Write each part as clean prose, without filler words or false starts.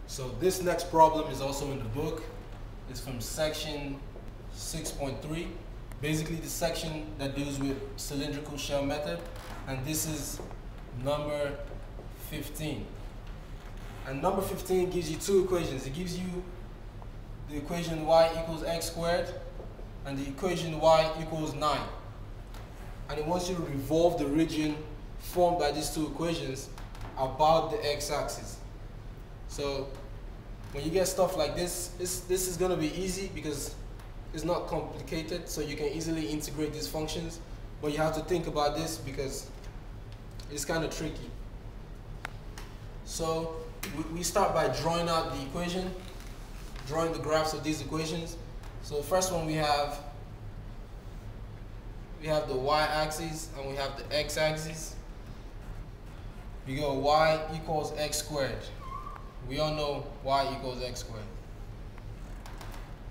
So this next problem is also in the book. It's from section 6.3. Basically the section that deals with cylindrical shell method. And this is number 15. And number 15 gives you two equations. It gives you the equation y equals x squared and the equation y equals 9. And it wants you to revolve the region formed by these two equations about the x-axis. So when you get stuff like this, this is going to be easy because it's not complicated, so you can easily integrate these functions. But you have to think about this because it's kind of tricky. So we start by drawing out the equation, drawing the graphs of these equations. So the first one we have the y-axis and we have the x-axis. We go y equals x squared. We all know y equals x squared.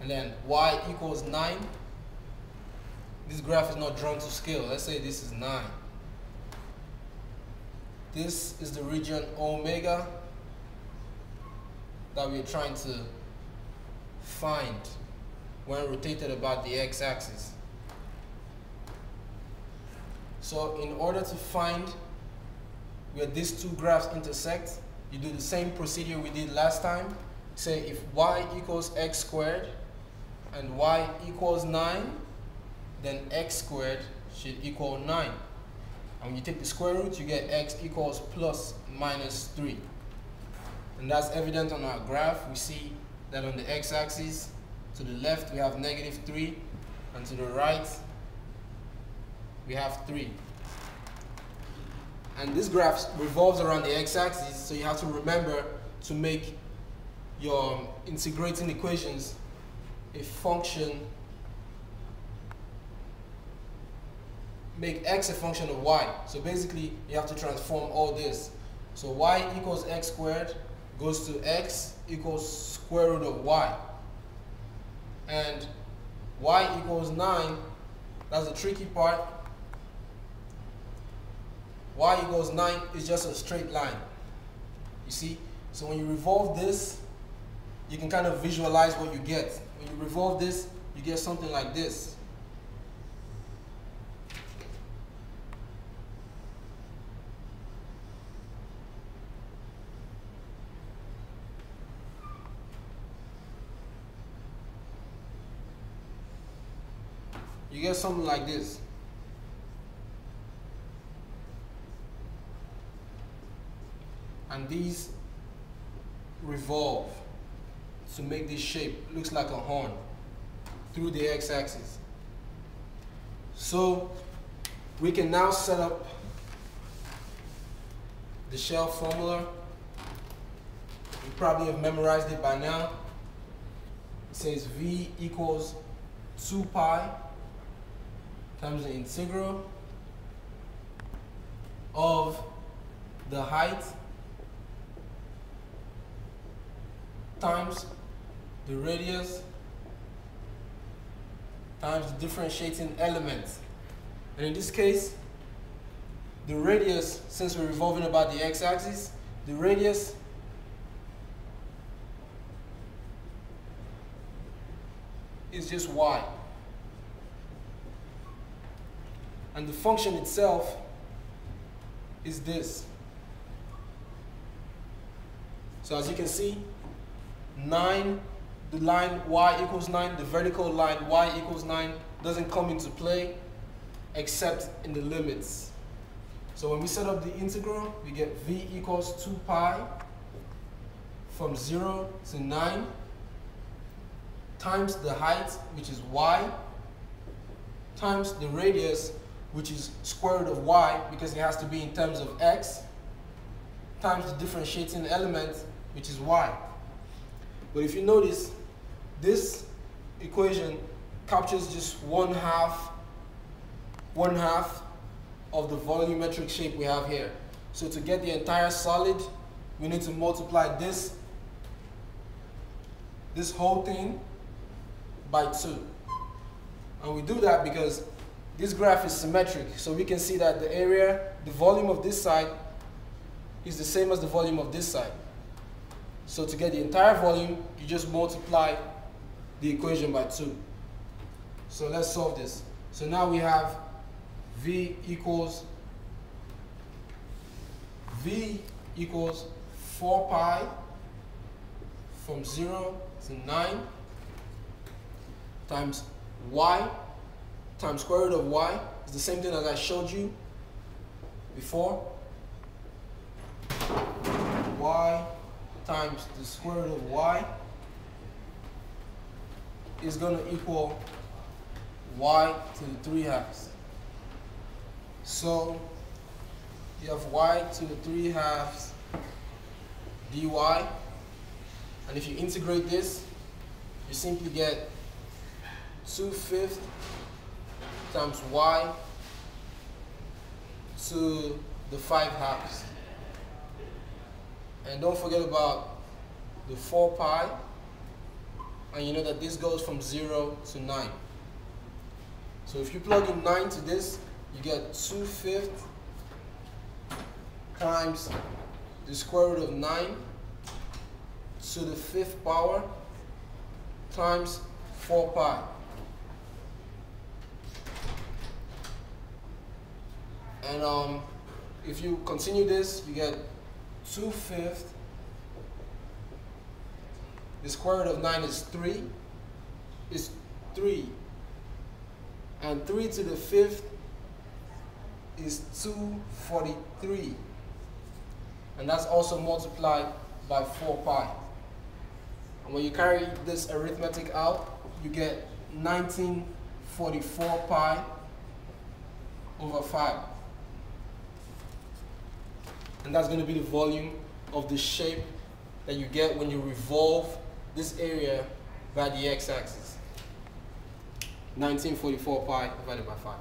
And then y equals 9. This graph is not drawn to scale. Let's say this is 9. This is the region omega that we're trying to find when rotated about the x-axis. So in order to find where these two graphs intersect, you do the same procedure we did last time. Say if y equals x squared and y equals 9, then x squared should equal 9. And when you take the square root, you get x equals plus minus 3. And that's evident on our graph. We see that on the x-axis, to the left we have -3, and to the right we have 3. And this graph revolves around the x-axis, so you have to remember to make your integrating equations a function, make x a function of y. So basically you have to transform all this. So y equals x squared goes to x equals square root of y. And y equals 9, that's the tricky part. Y equals 9 is just a straight line. You see? So when you revolve this, you can kind of visualize what you get. When you revolve this, you get something like this. You get something like this. And these revolve to make this shape. It looks like a horn through the x-axis. So we can now set up the shell formula. You probably have memorized it by now. It says V equals 2 pi times the integral of the height times the radius times the differentiating element. And in this case, the radius, since we're revolving about the x-axis, the radius is just y. And the function itself is this. So as you can see, 9, the line y equals 9, the vertical line y equals 9 doesn't come into play except in the limits. So when we set up the integral, we get v equals 2 pi from 0 to 9 times the height, which is y, times the radius, which is square root of y because it has to be in terms of x, times the differentiating element, which is y. But if you notice, this equation captures just one half of the volumetric shape we have here. So to get the entire solid, we need to multiply this whole thing by 2. And we do that because this graph is symmetric, so we can see that the area, the volume of this side is the same as the volume of this side. So to get the entire volume, you just multiply the equation by 2. So let's solve this. So now we have V equals 4 pi from 0 to 9 times y times square root of y. It's the same thing as I showed you before. Y times the square root of y is going to equal y to the 3/2. So you have y to the 3/2 dy, and if you integrate this, you simply get 2/5 times y to the 5/2. And don't forget about the 4 pi, and you know that this goes from 0 to 9. So if you plug in 9 to this, you get 2/5 times the square root of 9 to the 5th power times 4 pi. And if you continue this, you get 2/5. The square root of 9 is 3. Is 3. And 3 to the 5th is 243. And that's also multiplied by 4 pi. And when you carry this arithmetic out, you get 1944 pi over 5. And that's going to be the volume of the shape that you get when you revolve this area by the x-axis. 1944 pi divided by 5.